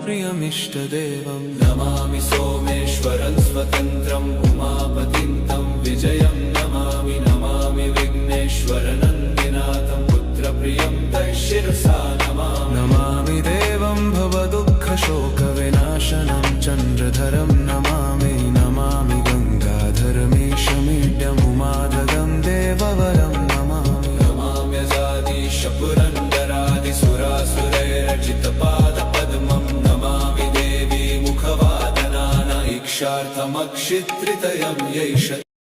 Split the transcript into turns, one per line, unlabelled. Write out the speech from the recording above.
प्रियमिष्टदेवं नमामि सोमेश्वरं स्वतन्त्रम् उमापतिं तं विजयं नमामि नमामि विघ्नेश्वरनन्दिनाथं पुत्रप्रियं तैशिरसा नमामि देवं भवदुःखशोकविनाशनं चन्द्रधरं नमामि नमामि गङ्गाधरमीशमीड्यमुमादगं देववरं नमामि नमाम्यजादीश पुरन्दरादिसुरासुरैरचितपादपद्मं नमामि देवी मुखवादनान इक्षार्थमक्षित्रितयं यैष